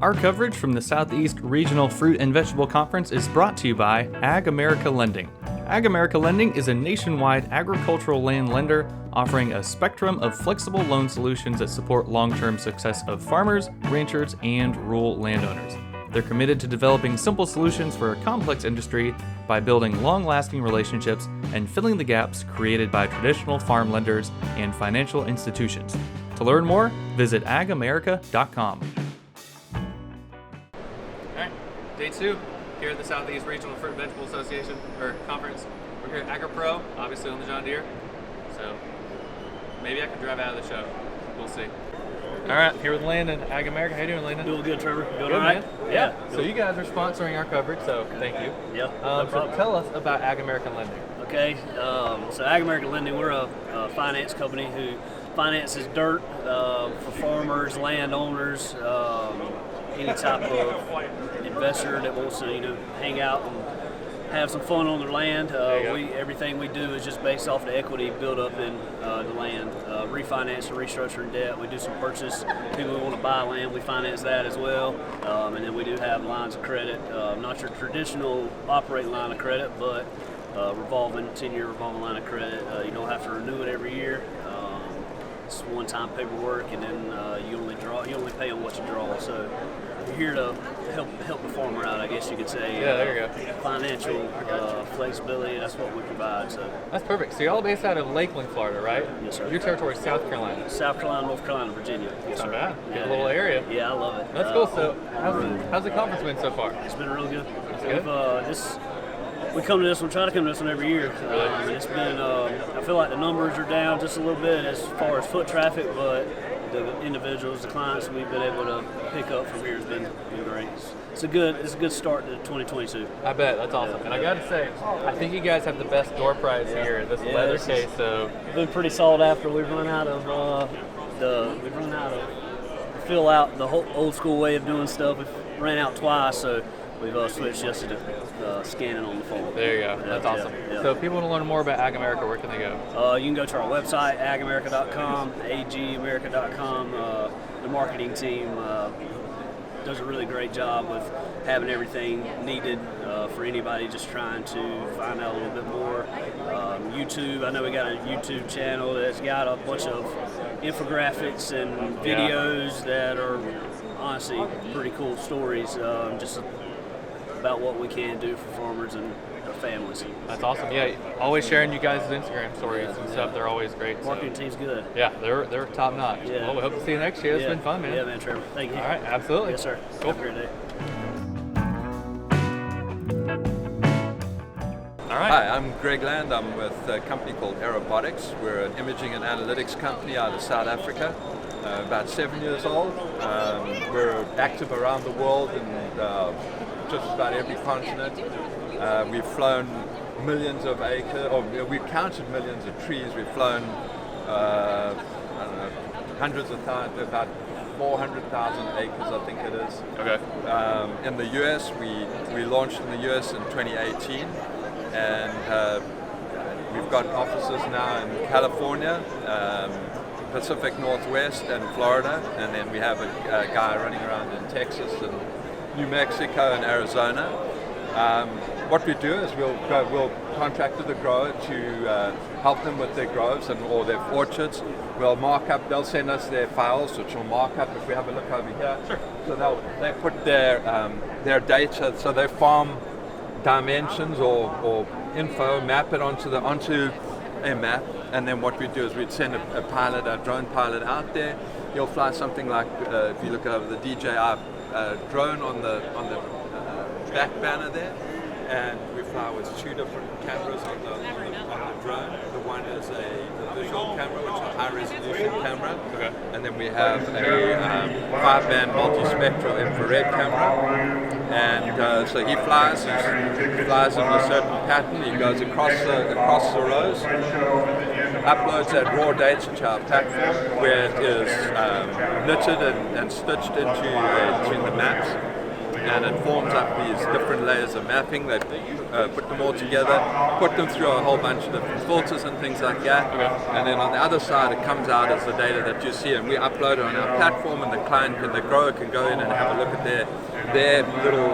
Our coverage from the Southeast Regional Fruit and Vegetable Conference is brought to you by AgAmerica Lending. AgAmerica Lending is a nationwide agricultural land lender offering a spectrum of flexible loan solutions that support long-term success of farmers, ranchers, and rural landowners. They're committed to developing simple solutions for a complex industry by building long-lasting relationships and filling the gaps created by traditional farm lenders and financial institutions. To learn more, visit agamerica.com. Day 2 here at the Southeast Regional Fruit and Vegetable Association, or Conference. We're here at AgriPro, obviously on the John Deere. So maybe I can drive out of the show. We'll see. All right, here with Landon, AgAmerica. How you doing, Landon? Doing good, Trevor. Doing good, all right? Man. Yeah. So you guys are sponsoring our coverage, so thank you. Yeah. So tell us about AgAmerica Lending. Okay. So AgAmerica Lending, we're a finance company who finances dirt for farmers, landowners, any type of investor that wants to hang out and have some fun on their land. Everything we do is just based off the equity built up in the land. Refinance and restructuring debt. We do some purchase. People who want to buy land, we finance that as well. And then we do have lines of credit. Not your traditional operating line of credit, but revolving 10-year revolving line of credit. You don't have to renew it every year. It's one-time paperwork, and then you only pay on what you draw. So you're here to help the farmer out, I guess you could say. Yeah, there you go. Financial flexibility, that's what we provide. So that's perfect. So you're all based out of Lakeland, Florida, right? Yes, sir. Your territory is South Carolina. South Carolina, North Carolina, Virginia. Yes, Not sir. bad. Yeah, Good little area. Yeah, I love it. That's cool. So how's the conference been so far? It's been really good. That's good. We come to this one, try to come to this one every year. It's been, I feel like the numbers are down just a little bit as far as foot traffic, but the individuals, the clients we've been able to pick up from here has been great. It's a good start to 2022. I bet. That's awesome. And I got to say, I think you guys have the best door prize here. This leather case, so been pretty solid after we've run out of fill out the whole old school way of doing stuff. We've ran out twice, so we've switched just to scanning on the phone. There you go. That's awesome. Yeah. So if people want to learn more about AgAmerica, where can they go? You can go to our website, agamerica.com, agamerica.com. The marketing team does a really great job with having everything needed for anybody just trying to find out a little bit more. YouTube, I know we got a YouTube channel that's got a bunch of infographics and videos that are honestly pretty cool stories, just about what we can do for farmers and their families. That's awesome. Yeah, always sharing you guys' Instagram stories and stuff. They're always great. Marketing team's good. Yeah, they're top notch. Yeah. Well, we hope to see you next year. It's been fun, man. Yeah, man, Trevor. Thank you. All right, absolutely. Yes, sir. Cool. Have a great day. All right. Hi, I'm Greg Land. I'm with a company called Aerobotics. We're an imaging and analytics company out of South Africa. About 7 years old. We're active around the world in just about every continent. We've flown millions of acres, or we've counted millions of trees. We've flown, hundreds of thousands, about 400,000 acres, I think it is. Okay. In the US, we launched in the US in 2018, and we've got offices now in California, Pacific Northwest and Florida, and then we have a guy running around in Texas and New Mexico and Arizona. What we do is we'll contract with the grower to help them with their groves or their orchards. We'll mark up, they'll send us their files, which will mark up. If we have a look over here, sure. So they put their data, so their farm dimensions or info, map it onto a map, and then what we do is we'd send a drone pilot out there. He'll fly something like, if you look over the DJI drone on the back banner there, and we fly with 2 different cameras on the drone. The one is a visual camera, which is a high resolution camera, and then we have a 5-band multispectral infrared camera. And so he flies in a certain pattern. He goes across the rows, uploads that raw data to our platform, where it is knitted and stitched into the maps. and it forms up these different layers of mapping. They put them all together, put them through a whole bunch of different filters and things like that, and then on the other side it comes out as the data that you see, and we upload it on our platform, and the grower can go in and have a look at their little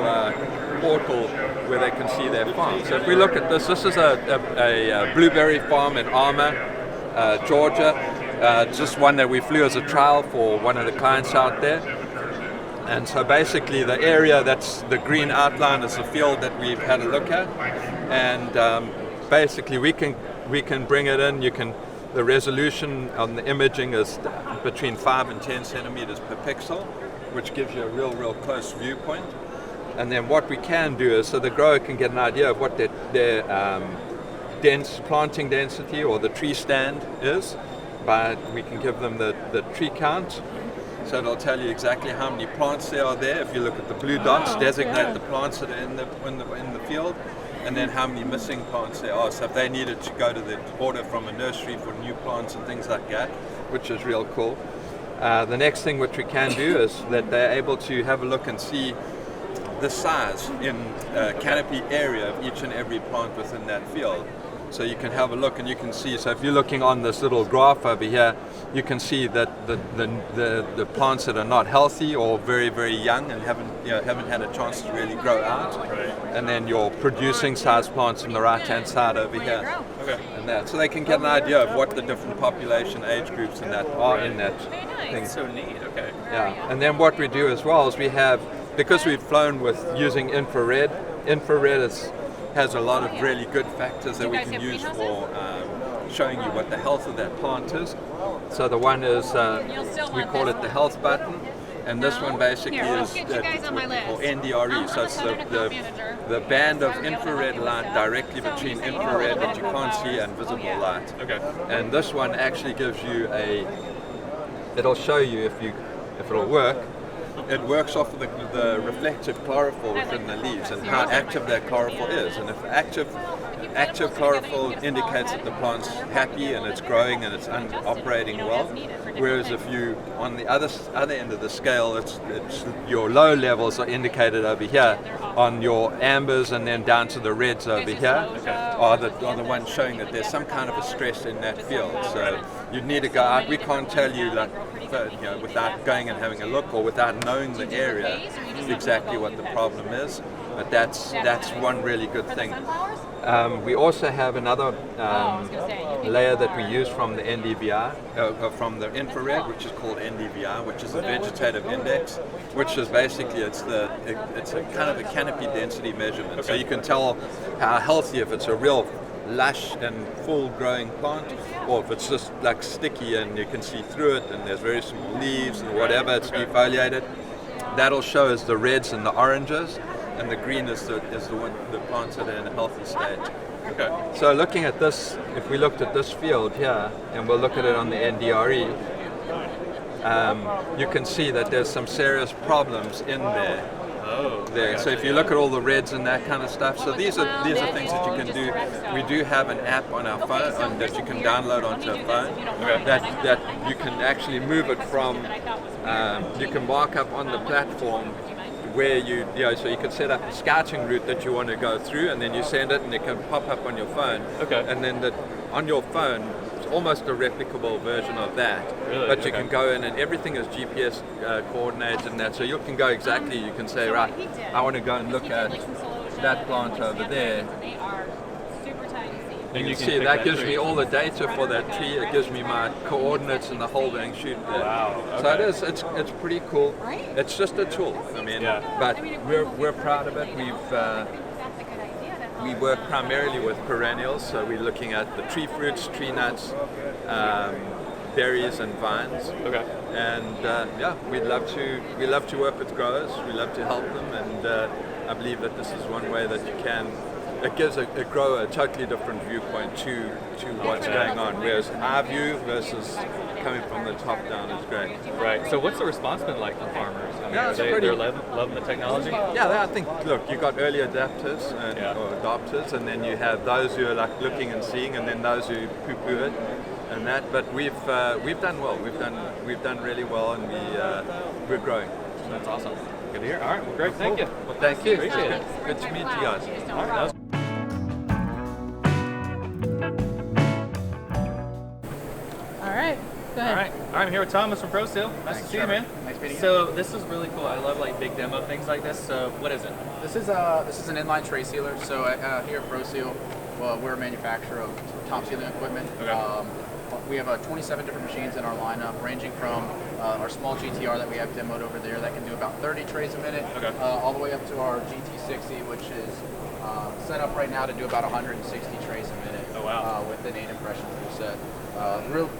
portal where they can see their farm. So if we look at this is a blueberry farm in Alma, Georgia. Just one that we flew as a trial for one of the clients out there. And so basically the area that's the green outline is the field that we've had a look at. And basically we can bring it in. The resolution on the imaging is between 5 and 10 centimeters per pixel, which gives you a real close viewpoint. And then what we can do is, so the grower can get an idea of what their planting density or the tree stand is, but we can give them the tree count. So it'll tell you exactly how many plants there are there. If you look at the blue dots, designate the plants that are in the field, and then how many missing plants there are. So if they needed to go to the order from a nursery for new plants and things like that, which is real cool. The next thing which we can do is that they're able to have a look and see the size in canopy area of each and every plant within that field. So you can have a look and you can see, so if you're looking on this little graph over here, you can see that the plants that are not healthy or very young and haven't had a chance to really grow out. And then your producing size plants on the right hand side over here. And that. So they can get an idea of what the different population age groups and that are in that thing. So neat, okay. Yeah. And then what we do as well is we have, because we've flown with using infrared has a lot of really good factors that we can use for showing you what the health of that plant is. So the one is, we call it the health button, and this one basically is what we call NDRE. So it's the band of infrared light directly between infrared that you can't see and visible light. Okay. And this one actually gives you it'll show you if it'll work. It works off of the reflective chlorophyll within the leaves and how active that chlorophyll is. And if active chlorophyll indicates that the plant's happy and it's growing and it's operating well, whereas if you, on the other end of the scale, it's your low levels are indicated over here on your ambers, and then down to the reds over here are the ones showing that there's some kind of a stress in that field. So you need to go out. We can't tell you without going and having a look or without knowing the area exactly what the problem is. But that's one really good thing. We also have another layer that we use from the NDVI, from the infrared, which is called NDVI, which is a vegetative index, which is basically it's a kind of a canopy density measurement. Okay. So you can tell how healthy, if it's a real lush and full growing plant, or if it's just like sticky and you can see through it and there's very small leaves and whatever, it's defoliated. That'll show as the reds and the oranges, and the green is the plants that are in a healthy state. Okay. So looking at this, if we looked at this field here, and we'll look at it on the NDRE, you can see that there's some serious problems in there. There. So if you look at all the reds and that kind of stuff, so these are things that you can do. We do have an app on our phone that you can download onto a phone that you can actually move it from. You can mark up on the platform where so you can set up a scouting route that you want to go through, and then you send it, and it can pop up on your phone. Okay. And then on your phone, it's almost a replicable version of that. Really? But you can go in, and everything is GPS coordinated and that. So you can go exactly. You can say, right, I want to go and look at that plant over there. And you can see that gives me all the data for that tree. It gives me my coordinates and the whole dang shoot there. Wow. Okay. So it's pretty cool. It's just a tool. I mean, but we're proud of it. We work primarily with perennials, so we're looking at the tree fruits, tree nuts, berries, and vines. Okay. And we love to work with growers. We love to help them, and I believe that this is one way that you can. It gives a grower a totally different viewpoint to what's going on, whereas our view versus coming from the top down is great. Right. So what's the response been like from farmers? I mean, they're loving the technology? Yeah, I think, look, you got early adapters or adopters, and then you have those who are like looking and seeing, and then those who poo-poo it and that. But we've done well. We've done really well, and we're growing. That's awesome. Good to hear. All right, well, great. Thank you. Well, thank you. Appreciate it. Good to meet you guys. All right, that was All right, go ahead. All right, I'm here with Thomas from ProSeal. Nice to see you, man. Nice meeting you. So this is really cool. I love like big demo things like this. So what is it? This is an inline tray sealer. So here at ProSeal, well, we're a manufacturer of top sealing equipment. Okay. We have 27 different machines in our lineup, ranging from our small GTR that we have demoed over there that can do about 30 trays a minute, Okay. All the way up to our GT60, which is set up right now to do about 160 trays a minute. Oh, wow. With an 8 impression tool set. The real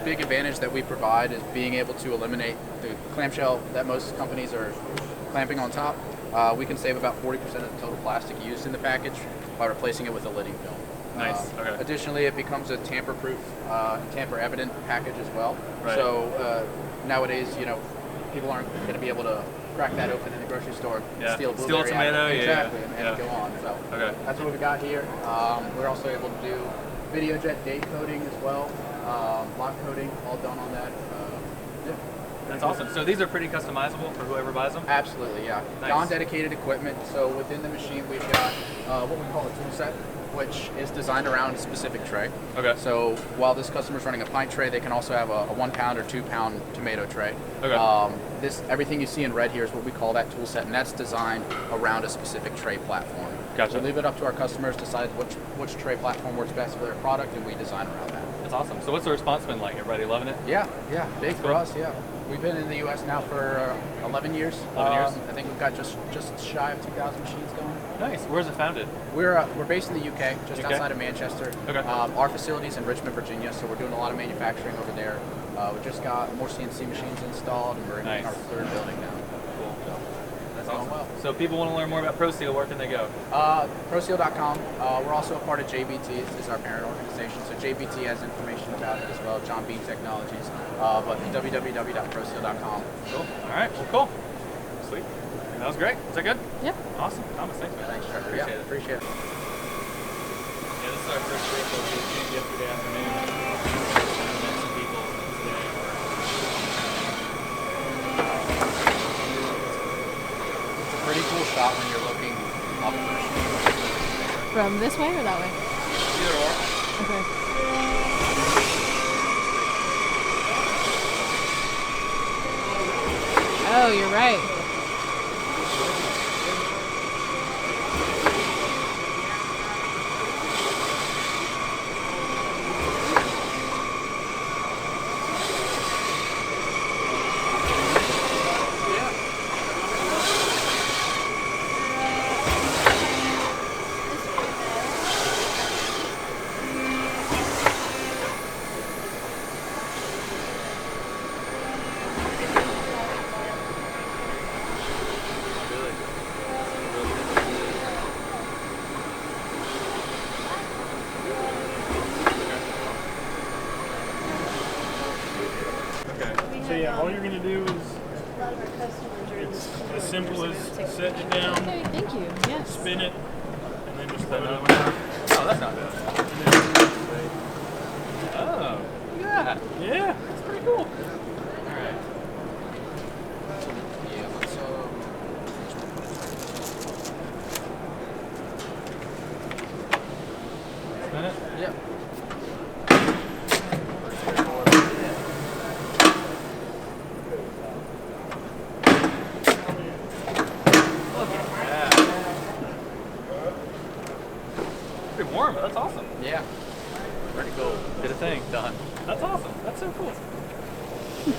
big advantage that we provide is being able to eliminate the clamshell that most companies are clamping on top. We can save about 40% of the total plastic used in the package by replacing it with a lidding film. Nice. Okay. Additionally, it becomes a tamper-proof and tamper-evident package as well. Right. So nowadays, people aren't going to be able to crack that open in the grocery store, Yeah. steal a Steal a blueberry tomato, out of it. yeah, Exactly, yeah. and go on. So Okay. that's what we've got here. We're also able to do video jet date coding as well, lock coding, all done on that. Yeah. That's awesome. So these are pretty customizable for whoever buys them? Absolutely, yeah. Nice. Non-dedicated equipment. So within the machine, we've got what we call a tool set, which is designed around a specific tray. Okay. So while this customer's running a pint tray, they can also have a 1 pound or 2 pound tomato tray. Okay. Everything you see in red here is what we call that tool set, and that's designed around a specific tray platform. Gotcha. We leave it up to our customers to decide which tray platform works best for their product, and we design around that. That's awesome. So what's the response been like? Everybody loving it? Yeah, big for cool. us. Yeah, we've been in the U.S. now for 11 years. 11 years. I think we've got just shy of 2,000 machines going. Nice. Where's it founded? We're based in the UK, just UK? outside of Manchester. Okay. Our facility's in Richmond, Virginia, so we're doing a lot of manufacturing over there. We just got more CNC machines installed, and we're in Nice. our 3rd building now. Cool. That's going awesome. well. So if people want to learn more about ProSeal, where can they go? ProSeal.com. We're also a part of JBT. Is our parent organization. So JBT has information about it as well. John Bean Technologies. But www.proseal.com. Cool. All right. Well, cool. Sweet. That was great. Is that good? Yep. Awesome. Thomas, thanks, man. Thanks, Trevor. Appreciate Yeah, it. appreciate it. Yeah, this is our first trip location yesterday afternoon. I met some people today. It's a pretty cool shot when you're looking up the machine. From this way or that way? Either or. Okay. Oh, you're right. So yeah, all you're gonna do is it's as simple as setting it down, Okay, thank you. Yes. spin it, and then just throw it over. Oh, that's not bad. Oh, look at that. Yeah. That's pretty cool. All right. Yeah, let's Spin it. yeah. Pretty warm, but that's awesome. Yeah. Pretty cool. Did a thing. Done. That's awesome. That's so cool.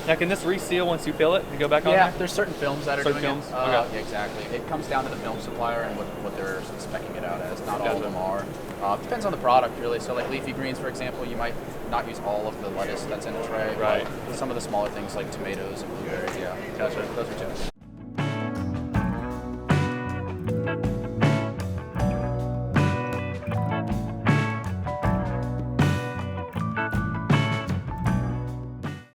Now, can this reseal once you fill it and go back on Yeah, there? there's certain films that are Certain doing films? it. Okay. Yeah, exactly. It comes down to the film supplier and what they're speccing it out as. Not all of Gotcha. them are. Depends on the product, really. So, like leafy greens, for example, you might not use all of the lettuce that's in a tray. Right. But some of the smaller things like tomatoes and blueberries, yeah. Gotcha. Those are typical.